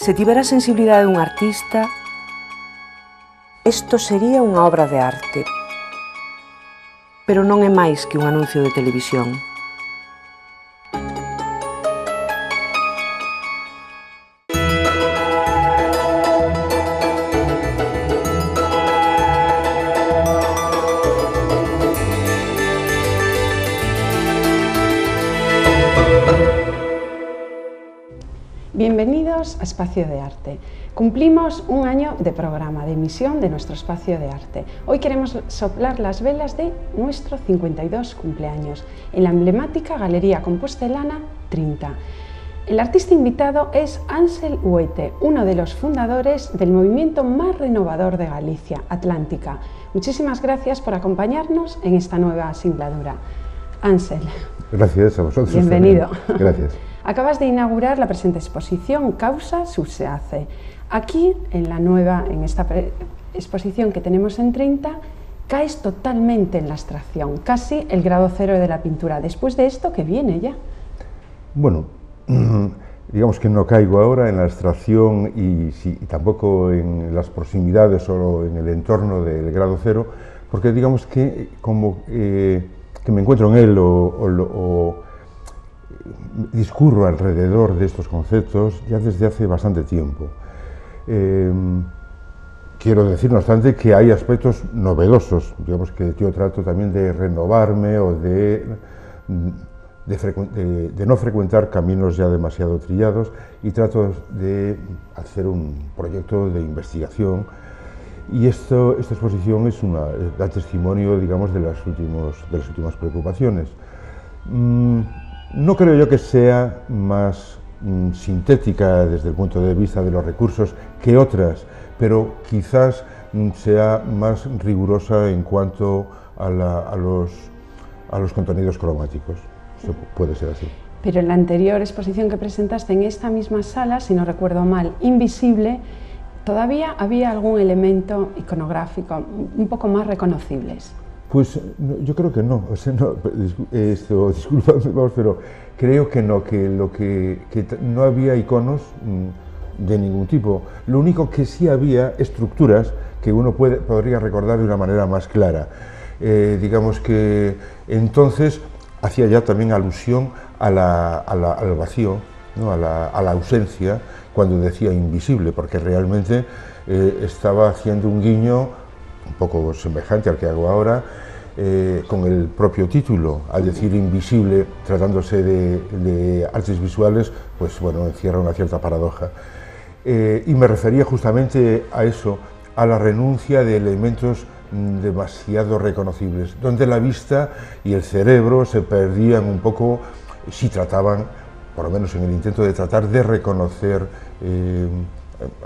Se tivera a sensibilidade dun artista, isto sería unha obra de arte. Pero non é máis que un anuncio de televisión. Bienvenidos a Espacio de Arte. Cumplimos un año de programa, de emisión de nuestro Espacio de Arte. Hoy queremos soplar las velas de nuestro 52 cumpleaños en la emblemática Galería Compostelana 30. El artista invitado es Ánsel Huete, uno de los fundadores del movimiento más renovador de Galicia, Atlántica. Muchísimas gracias por acompañarnos en esta nueva singladura. Ánsel. Gracias a vosotros. Bienvenido. También. Gracias. Acabas de inaugurar la presente exposición Causa Subseace. Aquí, en esta exposición que tenemos en 30, caes totalmente en la abstracción, casi el grado cero de la pintura. Después de esto, ¿qué viene ya? Bueno, digamos que no caigo ahora en la abstracción y tampoco en las proximidades o en el entorno del grado cero, porque digamos que como que me encuentro en él o discurro alrededor de estos conceptos ya desde hace bastante tiempo. Quiero decir, no obstante, que hay aspectos novedosos, digamos que yo trato también de renovarme o de no frecuentar caminos ya demasiado trillados y trato de hacer un proyecto de investigación y esta exposición da testimonio, digamos, de las últimas preocupaciones. No creo yo que sea más sintética desde el punto de vista de los recursos que otras, pero quizás sea más rigurosa en cuanto a los contenidos cromáticos. Esto puede ser así. Pero en la anterior exposición que presentaste en esta misma sala, si no recuerdo mal, Invisible, todavía había algún elemento iconográfico un poco más reconocibles. Pues no, yo creo que no, o sea, no, disculpadme, pero creo que no, que no había iconos de ningún tipo. Lo único que sí había estructuras que uno podría recordar de una manera más clara. Digamos que entonces hacía ya también alusión al vacío, ¿no? a la ausencia, cuando decía invisible, porque realmente estaba haciendo un guiño un poco semejante al que hago ahora, con el propio título. Al decir invisible, tratándose de artes visuales, pues bueno, encierra una cierta paradoja. Y me refería justamente a eso, a la renuncia de elementos demasiado reconocibles, donde la vista y el cerebro se perdían un poco si trataban, por lo menos en el intento de tratar de reconocer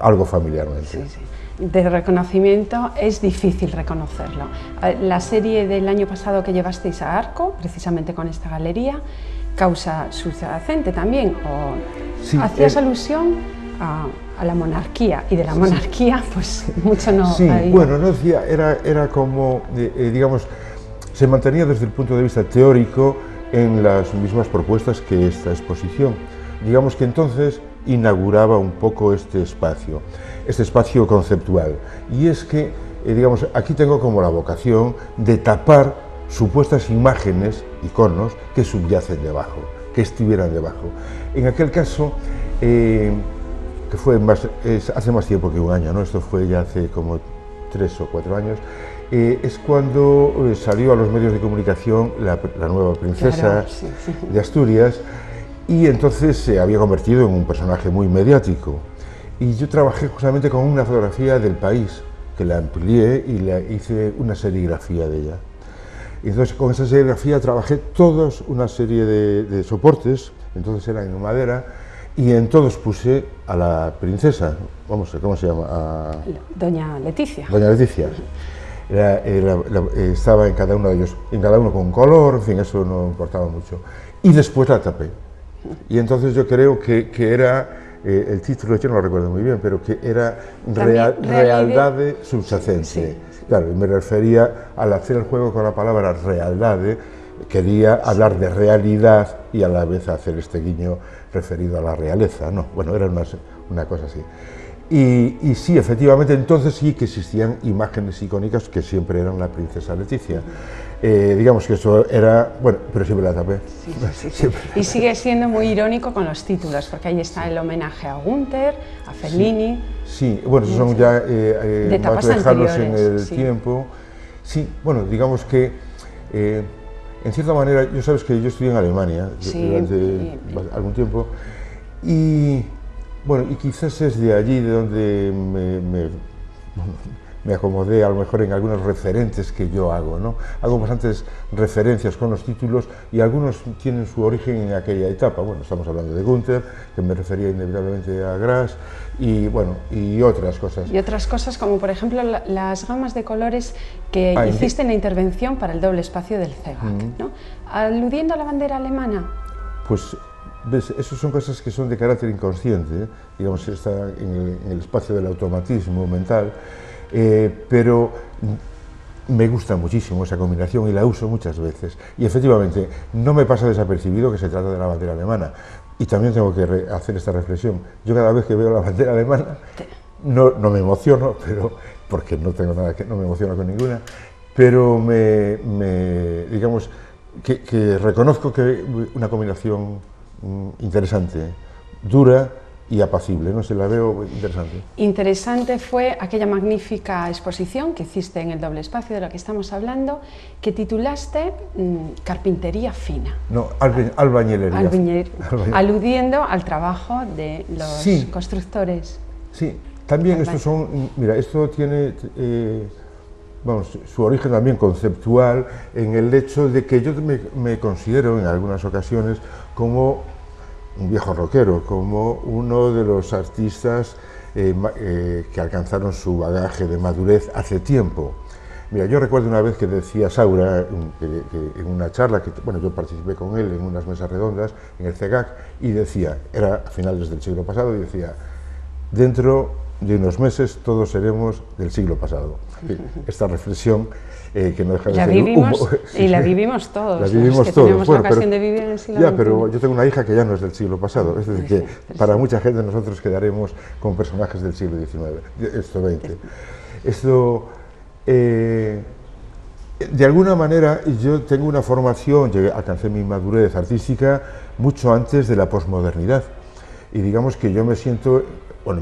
algo familiarmente. Sí, sí. De reconocimiento es difícil reconocerlo. La serie del año pasado que llevasteis a Arco, precisamente con esta galería, Causa Subseace también, sí, hacías alusión a la monarquía, y de la monarquía pues mucho no sí, hay. Bueno, no decía, era como, digamos, se mantenía desde el punto de vista teórico en las mismas propuestas que esta exposición. Digamos que entonces inauguraba un poco este espacio conceptual. Y es que, digamos, aquí tengo como la vocación de tapar supuestas imágenes, iconos, que subyacen debajo, que estuvieran debajo. En aquel caso, que fue hace más tiempo que un año, ¿no? Esto fue ya hace como 3 o 4 años, es cuando salió a los medios de comunicación la nueva princesa, claro, sí, sí, de Asturias, y entonces se había convertido en un personaje muy mediático. Y yo trabajé justamente con una fotografía del país, que la amplié y le hice una serigrafía de ella. Y entonces con esa serigrafía trabajé todos una serie de soportes, entonces eran en madera, y en todos puse a la princesa, vamos, ¿cómo se llama? Doña Leticia. Doña Leticia. Estaba en cada uno de ellos, en cada uno con color, en fin, eso no importaba mucho. Y después la tapé. Y entonces yo creo que era, el título yo no lo recuerdo muy bien, pero que era Realidade Subsacente. Sí, sí. Claro, y me refería al hacer el juego con la palabra realidade, quería hablar de realidad y a la vez hacer este guiño referido a la realeza, ¿no? Bueno, era una cosa así. Y sí, efectivamente, entonces sí que existían imágenes icónicas que siempre eran la princesa Leticia. Digamos que eso era, bueno, pero siempre la tapé. Sí. Y sigue siendo muy irónico con los títulos, porque ahí está el homenaje a Gunther, a Fellini. Sí, bueno, esos son ya más lejanos en el tiempo. Sí, bueno, digamos que en cierta manera, yo sabes que yo estudié en Alemania durante algún tiempo y bueno, y quizás es de allí de donde me acomodé a lo mejor en algunos referentes que yo hago, ¿no? Hago bastantes referencias con los títulos y algunos tienen su origen en aquella etapa. Bueno, estamos hablando de Gunther, que me refería inevitablemente a Grass, y bueno, y otras cosas. Y otras cosas como por ejemplo las gamas de colores que hiciste en la intervención para el doble espacio del CEGAC, ¿no? Aludiendo a la bandera alemana. Pues ves, esas son cosas que son de carácter inconsciente, digamos, está en el espacio del automatismo mental, pero me gusta muchísimo esa combinación y la uso muchas veces. Y efectivamente, no me pasa desapercibido que se trata de la bandera alemana. Y también tengo que hacer esta reflexión. Yo cada vez que veo la bandera alemana, no me emociono, pero, porque no tengo nada que, no me emociono con ninguna, pero digamos, que reconozco que una combinación interesante, dura y apacible, no sé, la veo interesante. Interesante fue aquella magnífica exposición que hiciste en el doble espacio de la que estamos hablando, que titulaste Carpintería Fina. No, albañilería. Aludiendo al trabajo de los constructores. Sí, también estos son, mira, esto tiene vamos, su origen también conceptual en el hecho de que yo me considero en algunas ocasiones como un viejo rockero, como uno de los artistas que alcanzaron su bagaje de madurez hace tiempo. Mira, yo recuerdo una vez que decía Saura, en una charla, que bueno, yo participé con él en unas mesas redondas en el CEGAC, y decía, era a finales del siglo pasado, y decía, dentro de unos meses todos seremos del siglo pasado. Esta reflexión que no deja de ser la vivimos todos. La vivimos que todos. Tenemos bueno, la ocasión de vivir en el siglo XXI. Pero yo tengo una hija que ya no es del siglo pasado, es decir, que para mucha gente nosotros quedaremos con personajes del siglo XIX, Esto, de alguna manera, yo tengo una formación, alcancé mi madurez artística mucho antes de la posmodernidad, y digamos que yo me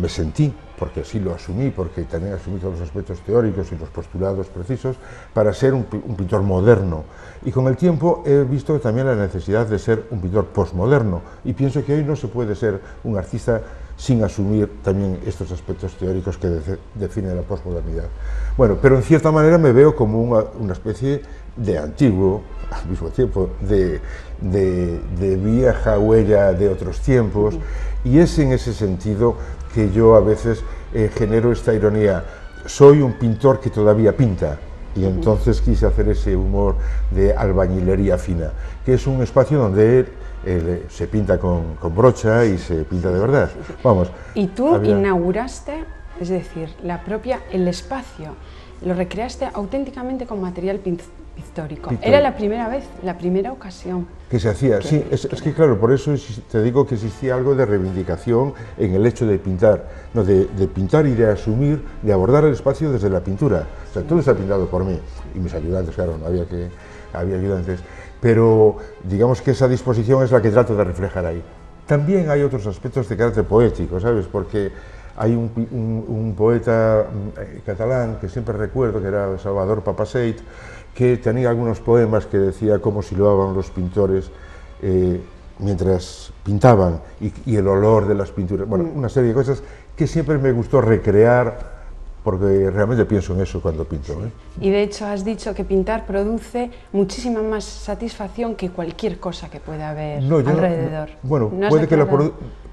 sentí, porque así lo asumí, porque también asumí todos los aspectos teóricos y los postulados precisos, para ser un pintor moderno. Y con el tiempo he visto también la necesidad de ser un pintor postmoderno, y pienso que hoy no se puede ser un artista sin asumir también estos aspectos teóricos que definen la posmodernidad. Bueno, pero en cierta manera me veo como una especie de antiguo, al mismo tiempo, de vieja huella de otros tiempos, y es en ese sentido que yo a veces genero esta ironía. Soy un pintor que todavía pinta, y entonces quise hacer ese humor de albañilería fina, que es un espacio donde se pinta con brocha y se pinta de verdad. Vamos. Y tú inauguraste, es decir, el espacio, lo recreaste auténticamente con material pictórico. Era la primera vez, la primera ocasión. Que se hacía, sí, es que claro, por eso te digo que existía algo de reivindicación en el hecho de pintar, no, de pintar y de asumir, de abordar el espacio desde la pintura. O sea, todo está pintado por mí y mis ayudantes, claro, no había ayudantes, pero digamos que esa disposición es la que trato de reflejar ahí. También hay otros aspectos de carácter poético, ¿sabes? Porque hay un poeta catalán que siempre recuerdo, que era Salvador Papaseit, que tenía algunos poemas que decía cómo silbaban los pintores mientras pintaban y el olor de las pinturas, bueno, una serie de cosas que siempre me gustó recrear, porque realmente pienso en eso cuando pinto. Y de hecho has dicho que pintar produce muchísima más satisfacción que cualquier cosa que pueda haber alrededor. Bueno,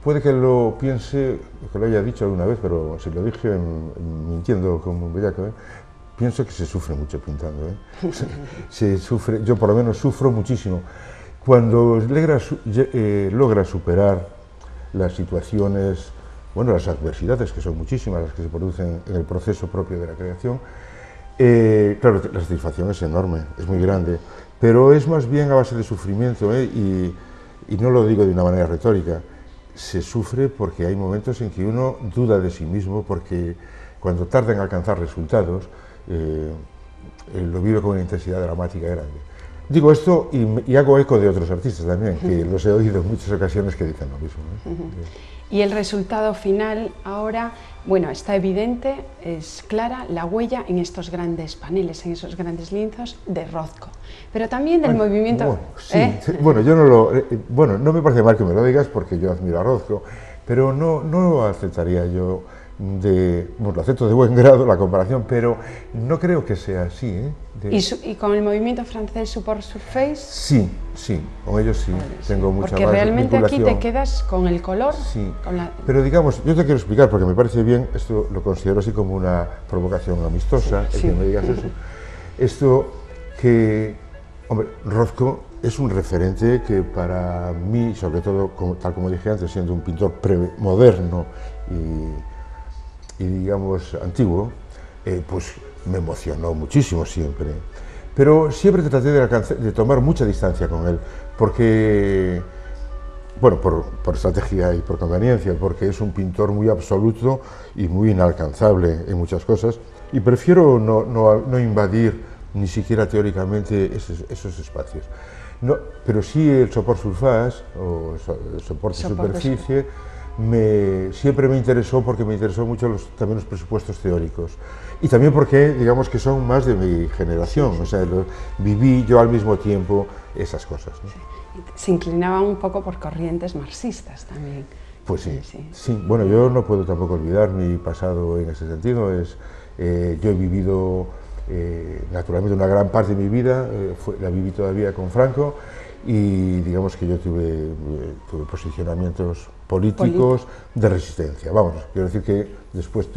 puede que lo piense, que lo haya dicho alguna vez, pero si lo dije mintiendo como un bellaco, pienso que se sufre mucho pintando. Se sufre, yo por lo menos sufro muchísimo. Cuando logra superar las situaciones, bueno, las adversidades, que son muchísimas las que se producen en el proceso propio de la creación, claro, la satisfacción es enorme, es muy grande, pero es más bien a base de sufrimiento, y no lo digo de una manera retórica. se sufre porque hay momentos en que uno duda de sí mismo, porque cuando tarda en alcanzar resultados, lo vive con una intensidad dramática grande. Digo esto y hago eco de otros artistas también, que los he oído en muchas ocasiones que dicen lo mismo, ¿no? Y el resultado final ahora, bueno, está evidente, es clara la huella en estos grandes paneles, en esos grandes lienzos de Rothko, pero también del movimiento... Bueno, sí, bueno, yo no lo... bueno, no me parece mal que me lo digas porque yo admiro a Rothko, pero no lo aceptaría yo bueno, lo acepto de buen grado la comparación, pero no creo que sea así, ¿eh? ¿Y con el movimiento francés Support Surface? Sí, con ellos sí, tengo mucha porque más realmente vinculación. Aquí te quedas con el color. Sí, con la... pero digamos, yo te quiero explicar, porque me parece bien, esto lo considero así como una provocación amistosa, el que me digas eso. Esto que, hombre, Rothko es un referente que para mí, sobre todo, tal como dije antes, siendo un pintor moderno y digamos antiguo, pues me emocionó muchísimo siempre. Pero siempre traté de tomar mucha distancia con él, porque, bueno, por estrategia y por conveniencia, porque es un pintor muy absoluto y muy inalcanzable en muchas cosas, y prefiero no invadir ni siquiera teóricamente esos espacios. No, pero sí el support surface, o el soporte superficie, siempre me interesó, porque me interesó mucho también los presupuestos teóricos. Y también porque, digamos, que son más de mi generación, o sea, viví yo al mismo tiempo esas cosas, ¿no? Se inclinaba un poco por corrientes marxistas también. Pues sí. Bueno, yo no puedo tampoco olvidar mi pasado en ese sentido. Yo he vivido, naturalmente, una gran parte de mi vida, la viví todavía con Franco, y digamos que yo tuve posicionamientos políticos de resistencia. Vamos, quiero decir que después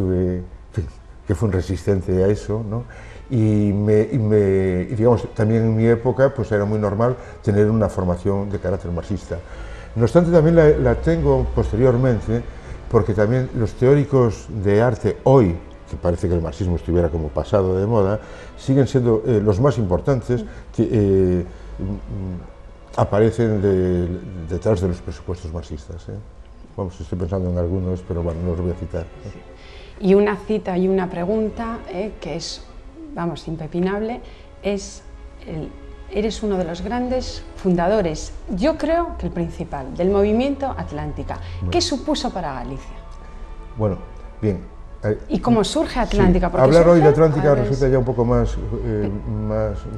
que fui un resistente a eso, ¿no? Y digamos, también en mi época pues era muy normal tener una formación de carácter marxista. No obstante, también la tengo posteriormente, porque también los teóricos de arte hoy, que parece que el marxismo estuviera como pasado de moda, siguen siendo los más importantes, que aparecen detrás de los presupuestos marxistas, ¿eh? Vamos, estoy pensando en algunos, pero bueno, no los voy a citar. Y una cita y una pregunta que es, vamos, impepinable, es eres uno de los grandes fundadores, yo creo que el principal, del movimiento Atlántica. Bueno. ¿Qué supuso para Galicia? Bueno, bien. ¿Y cómo surge Atlántica? Sí, hablar hoy de Atlántica resulta ya un poco más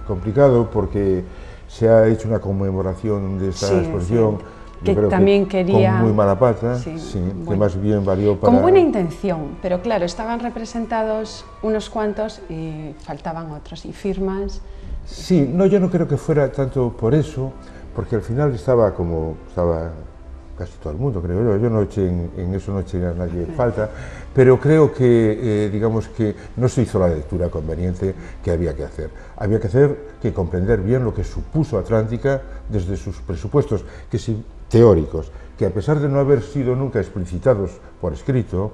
complicado, porque se ha hecho una conmemoración de esta exposición. Que también quería... Con muy mala pata, que más bien valió para... Con buena intención, pero claro, estaban representados unos cuantos y faltaban otros, y firmas... Sí, no, yo no creo que fuera tanto por eso, porque al final estaba casi todo el mundo, creo yo no eché en eso no eché a nadie falta, pero creo que, digamos que no se hizo la lectura conveniente que había que hacer. Había que comprender bien lo que supuso Atlántica desde sus presupuestos, que sí, teóricos, que a pesar de no haber sido nunca explicitados por escrito,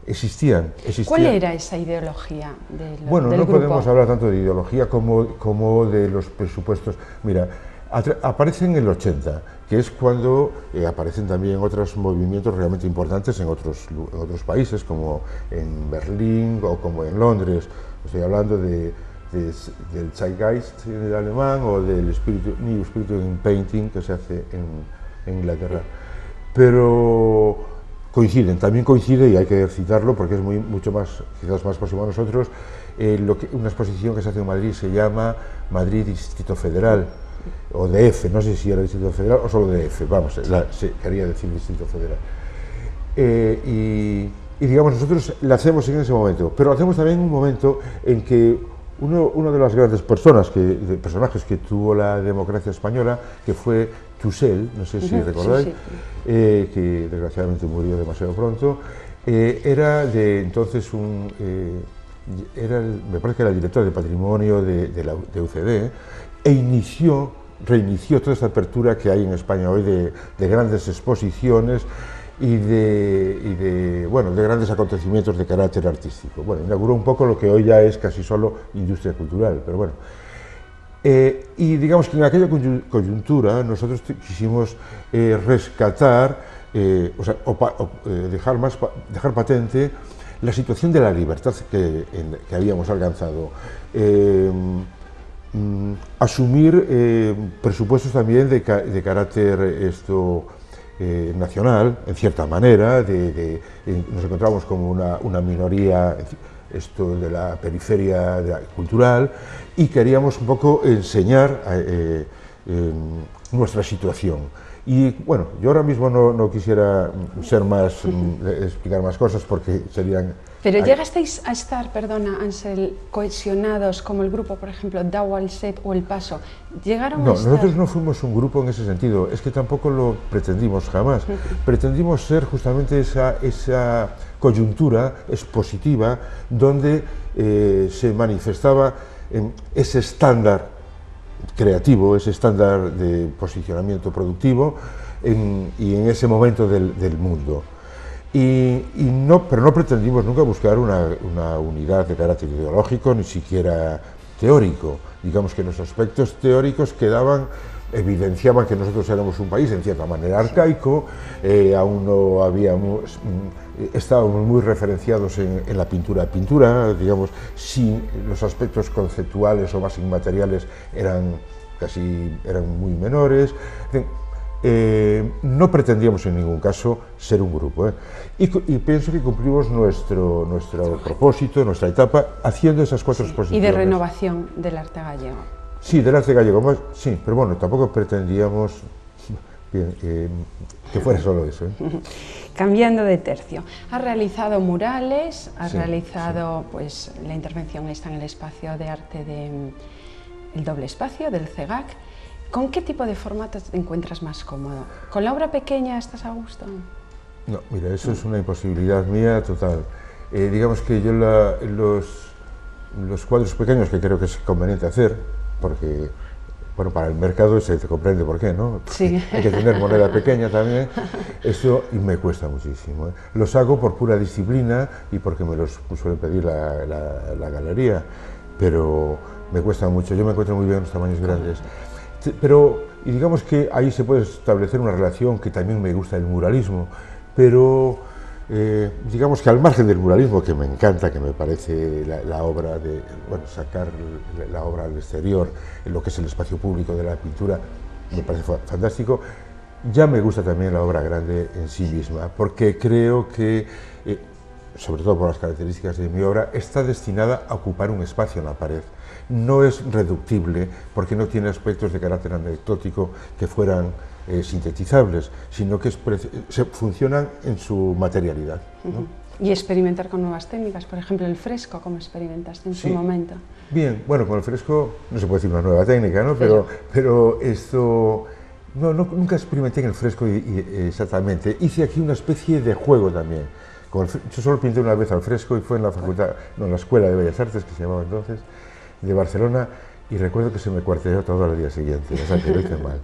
existían. ¿Cuál era esa ideología del Bueno, del no grupo? podemos hablar tanto de ideología como de los presupuestos. Mira, aparece en el 80, que es cuando aparecen también otros movimientos realmente importantes en otros países, como en Berlín o como en Londres. Estoy hablando del Zeitgeist en el alemán, o del New Spirit in Painting, que se hace en Inglaterra. Pero también coincide, y hay que citarlo porque es mucho más, quizás más próximo a nosotros, una exposición que se hace en Madrid, se llama Madrid Distrito Federal, o DF, no sé si era Distrito Federal o solo DF, vamos, quería decir Distrito Federal. Y digamos, nosotros la hacemos en ese momento, pero lo hacemos también en un momento en que uno de las grandes personajes que tuvo la democracia española, que fue Tussell, no sé si recordáis, que desgraciadamente murió demasiado pronto, era de entonces me parece que era el director de patrimonio de UCD, e reinició toda esta apertura que hay en España hoy de grandes exposiciones y de grandes acontecimientos de carácter artístico. Bueno, inauguró un poco lo que hoy ya es casi solo industria cultural, pero bueno. Y digamos que en aquella coyuntura nosotros quisimos rescatar, dejar patente la situación de la libertad que habíamos alcanzado. Asumir presupuestos también de carácter nacional, en cierta manera, nos encontramos como una minoría de la periferia cultural y queríamos un poco enseñar nuestra situación. Y bueno, yo ahora mismo no quisiera explicar más cosas porque serían... Pero llegasteis a estar, perdona Ansel, cohesionados como el grupo, por ejemplo, Dau al Set o El Paso. ¿Llegaron a estar? Nosotros no fuimos un grupo en ese sentido, es que tampoco lo pretendimos jamás. Pretendimos ser justamente esa coyuntura expositiva donde se manifestaba ese estándar creativo, ese estándar de posicionamiento productivo y en ese momento del mundo. Pero no pretendimos nunca buscar una unidad de carácter ideológico, ni siquiera teórico. Digamos que los aspectos teóricos evidenciaban que nosotros éramos un país en cierta manera arcaico, aún no habíamos, estábamos muy referenciados en la pintura, digamos, los aspectos conceptuales o más inmateriales eran muy menores. No pretendíamos en ningún caso ser un grupo, y pienso que cumplimos nuestro propósito, nuestra etapa, haciendo esas 4 exposiciones. Y de renovación del arte gallego. Sí, del arte gallego, sí, pero bueno, tampoco pretendíamos que fuera solo eso. Cambiando de tercio, has realizado murales, has realizado pues la intervención esta en el espacio de arte el doble espacio del CEGAC. ¿Con qué tipo de formato te encuentras más cómodo? ¿Con la obra pequeña estás a gusto? No, mira, eso es una imposibilidad mía total. Digamos que yo los cuadros pequeños que creo que es conveniente hacer, porque bueno, para el mercado se comprende por qué, ¿no? Sí. Hay que tener moneda pequeña también, eso y me cuesta muchísimo. Los hago por pura disciplina y porque me los suele pedir la galería, pero me cuesta mucho, yo me encuentro muy bien en los tamaños grandes. Y digamos que ahí se puede establecer una relación que también me gusta el muralismo, pero digamos que al margen del muralismo, que me encanta, que me parece la obra sacar la obra al exterior, en lo que es el espacio público de la pintura, me parece fantástico, ya me gusta también la obra grande en sí misma, porque creo que, sobre todo por las características de mi obra, está destinada a ocupar un espacio en la pared. No es reductible porque no tiene aspectos de carácter anecdótico que fueran sintetizables, sino que funcionan en su materialidad, ¿no? Y experimentar con nuevas técnicas, por ejemplo el fresco, ¿cómo experimentaste en su momento? Bien, bueno, con el fresco no se puede decir una nueva técnica, ¿no? Pero esto... nunca experimenté en el fresco exactamente. Hice aquí una especie de juego también. Yo solo pinté una vez al fresco y fue en la facultad, no, en la Escuela de Bellas Artes, que se llamaba entonces, de Barcelona, y recuerdo que se me cuarteó todo al día siguiente, o sea que lo hice mal.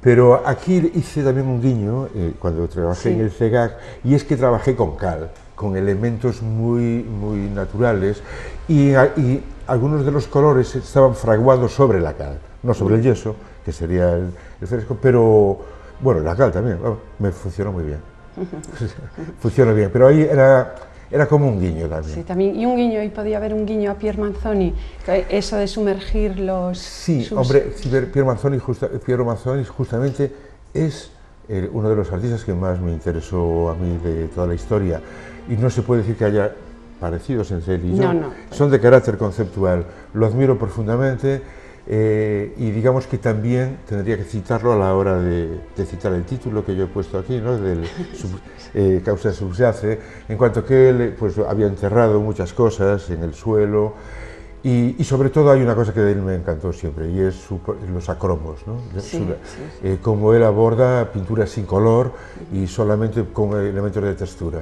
Pero aquí hice también un guiño cuando trabajé en el CEGAC, y es que trabajé con cal, con elementos muy naturales, y algunos de los colores estaban fraguados sobre la cal, no sobre el yeso, que sería el fresco, pero bueno, la cal también, me funcionó muy bien. Funcionó bien, pero ahí era como un guiño también. Sí, también, y un guiño, y podía haber un guiño a Pier Manzoni, eso de sumergir los... Sí, hombre, Pier Manzoni justamente es uno de los artistas que más me interesó a mí de toda la historia, y no se puede decir que haya parecidos entre él y yo. No. Son de carácter conceptual, lo admiro profundamente, y digamos que también tendría que citarlo a la hora de citar el título que yo he puesto aquí, ¿no? Del Causa subyace, en cuanto que él pues, había enterrado muchas cosas en el suelo, y sobre todo hay una cosa que de él me encantó siempre, y es los acromos, ¿no? Como él aborda pinturas sin color y solamente con elementos de textura.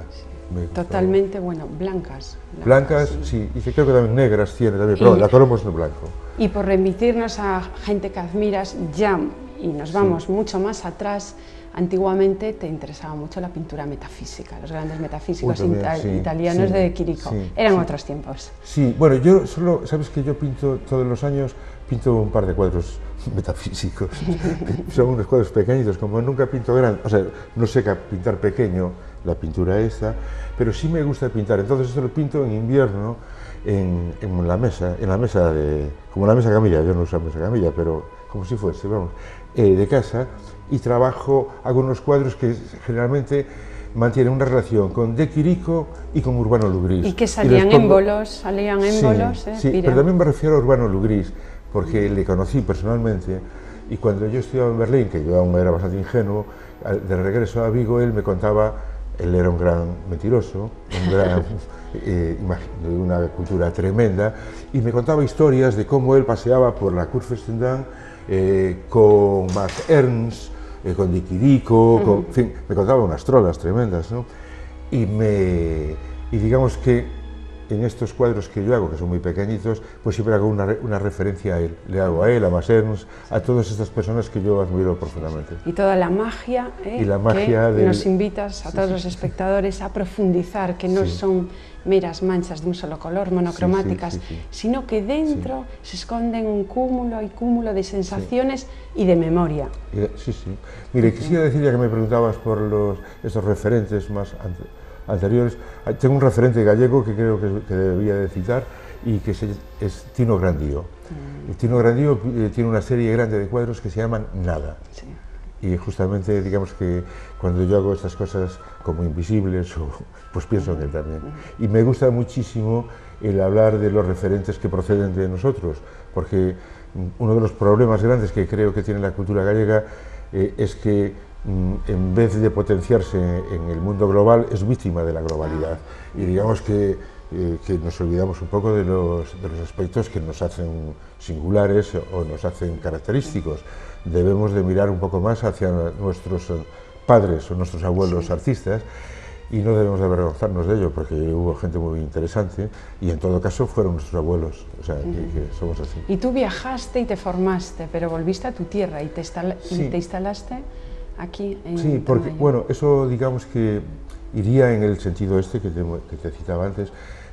Totalmente, bueno, blancas. Blancas, sí, y creo que también negras tiene también, pero el acromo es blanco. Y por remitirnos a gente que admiras ya, y nos vamos mucho más atrás, antiguamente te interesaba mucho la pintura metafísica, los grandes metafísicos italianos de Chirico. Eran otros tiempos. Sí, bueno, yo solo, sabes que yo pinto todos los años pinto un par de cuadros metafísicos. Son unos cuadros pequeñitos, como nunca pinto grande, o sea, no sé pintar pequeño la pintura esta, pero sí me gusta pintar. Entonces esto lo pinto en invierno en la mesa como la mesa camilla, yo no uso mesa camilla, pero como si fuese, vamos, de casa, y trabajo, hago unos cuadros que generalmente mantienen una relación con De Quirico y con Urbano Lugrís. Y que salían en bolos, sí, pero también me refiero a Urbano Lugrís, porque le conocí personalmente, y cuando yo estudiaba en Berlín, que yo aún era bastante ingenuo, de regreso a Vigo, él me contaba, él era un gran mentiroso, un gran, de una cultura tremenda, y me contaba historias de cómo él paseaba por la Kurfürstendamm con Max Ernst, con De Quirico, en fin, me contaba unas trolas tremendas, ¿no? Y digamos que en estos cuadros que yo hago, que son muy pequeñitos, pues siempre hago una referencia a él. Le hago a él, a Max Ernst, a todas estas personas que yo admiro profundamente. Y toda la magia, y la magia que nos invitas a todos los espectadores a profundizar, que no son meras manchas de un solo color, monocromáticas, sino que dentro se esconden un cúmulo y cúmulo de sensaciones y de memoria. Sí. Mire, quisiera decir, ya que me preguntabas por estos referentes más anteriores, tengo un referente gallego que creo que debía de citar, y que es Tino Grandío. Tino Grandío tiene una serie grande de cuadros que se llaman Nada. Sí. Y justamente, digamos que cuando yo hago estas cosas como invisibles, pues pienso en él también. Y me gusta muchísimo el hablar de los referentes que proceden de nosotros, porque uno de los problemas grandes que creo que tiene la cultura gallega es que en vez de potenciarse en el mundo global, es víctima de la globalidad. Y digamos que nos olvidamos un poco de los aspectos que nos hacen singulares o nos hacen característicos. Debemos de mirar un poco más hacia nuestros padres o nuestros abuelos artistas, y no debemos de avergonzarnos de ello, porque hubo gente muy interesante y en todo caso fueron nuestros abuelos, o sea, que somos así. Y tú viajaste y te formaste, pero volviste a tu tierra y te instalaste aquí en Sí, porque, bueno, eso digamos que iría en el sentido este que te citaba antes,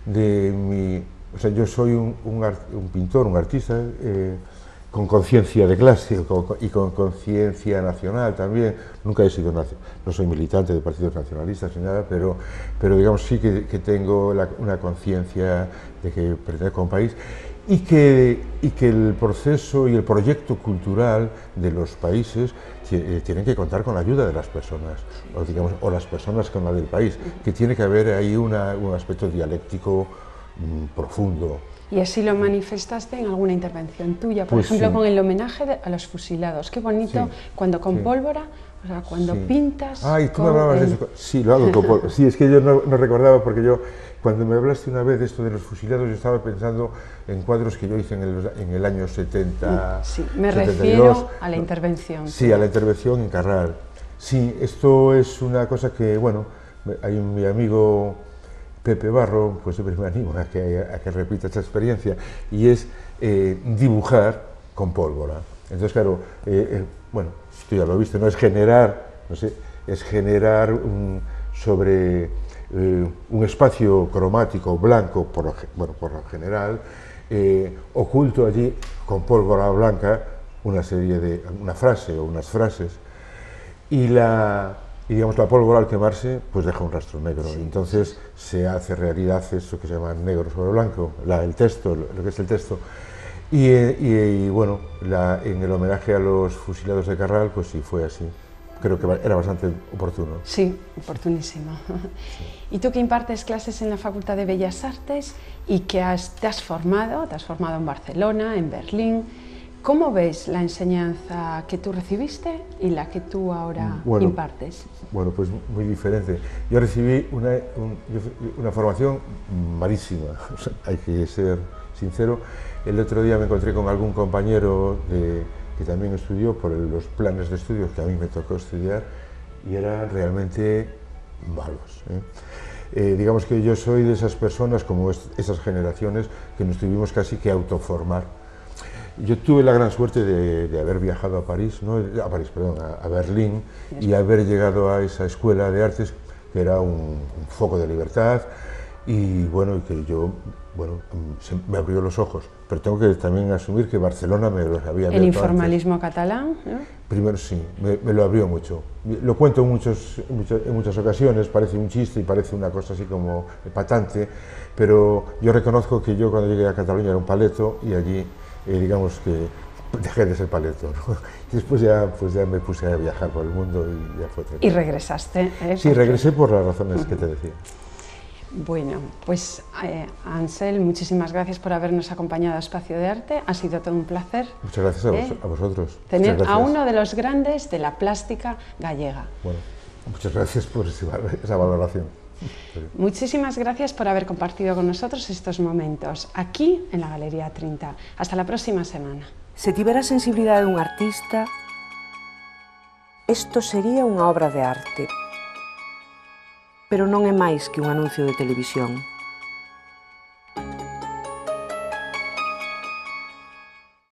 o sea, yo soy un pintor, un artista, con conciencia de clase y con conciencia nacional también. Nunca he sido, no soy militante de partidos nacionalistas ni nada, pero digamos sí que tengo una conciencia de que pertenezco a un país, y que el proceso y el proyecto cultural de los países tienen que contar con la ayuda de las personas, o las personas con la del país, que tiene que haber ahí un aspecto dialéctico profundo. Y así lo manifestaste en alguna intervención tuya, por ejemplo, con el homenaje a los fusilados. Qué bonito cuando con pólvora, o sea, cuando pintas. Ay, tú me hablabas de eso. Sí, lo hago con pólvora. Sí, es que yo no recordaba, porque yo, cuando me hablaste una vez de esto de los fusilados, yo estaba pensando en cuadros que yo hice en el año 70. Sí, me refiero a la intervención. Sí, a la intervención en Carral. Sí, esto es una cosa que, bueno, hay mi amigo Pepe Barro, pues siempre me animo a que repita esta experiencia, y es dibujar con pólvora. Entonces, claro, bueno, esto ya lo he visto, no es generar, no sé, es generar sobre un espacio cromático blanco, por lo general, oculto allí con pólvora blanca una frase o unas frases, y digamos, la pólvora al quemarse pues deja un rastro negro, entonces se hace realidad eso que se llama negro sobre blanco, el texto, lo que es el texto. Y bueno, en el homenaje a los fusilados de Carral, pues sí fue así. Creo que era bastante oportuno. Sí, oportunísimo. Sí. Y tú que impartes clases en la Facultad de Bellas Artes y que te has formado en Barcelona, en Berlín, ¿cómo ves la enseñanza que tú recibiste y la que tú ahora impartes? Bueno, pues muy diferente. Yo recibí una formación malísima, o sea, hay que ser sincero. El otro día me encontré con algún compañero que también estudió por los planes de estudios que a mí me tocó estudiar, y eran realmente malos. Digamos que yo soy de esas personas, como esas generaciones, que nos tuvimos casi que autoformar. Yo tuve la gran suerte de haber viajado a París, a Berlín, y haber llegado a esa escuela de artes, que era un foco de libertad, y bueno, que yo, bueno, me abrió los ojos, pero tengo que también asumir que Barcelona me los había abierto el informalismo catalán, ¿no? Primero sí, me lo abrió mucho. Lo cuento en muchas ocasiones, parece un chiste y parece una cosa así como patante, pero yo reconozco que yo cuando llegué a Cataluña era un paleto y allí, digamos que dejé de ser paleto, ¿no? Y después ya me puse a viajar por el mundo y ya fue tremendo. Y regresaste. Sí, regresé por las razones que te decía. Bueno, pues Ansel, muchísimas gracias por habernos acompañado a Espacio de Arte, ha sido todo un placer. Muchas gracias a vosotros. Tener a uno de los grandes de la plástica gallega. Bueno, muchas gracias por esa valoración. Muchísimas gracias por haber compartido con nosotros estos momentos aquí en la Galería 30. Hasta la próxima semana. Se tivera a sensibilidade dun artista, isto sería unha obra de arte. Pero non é máis que un anuncio de televisión.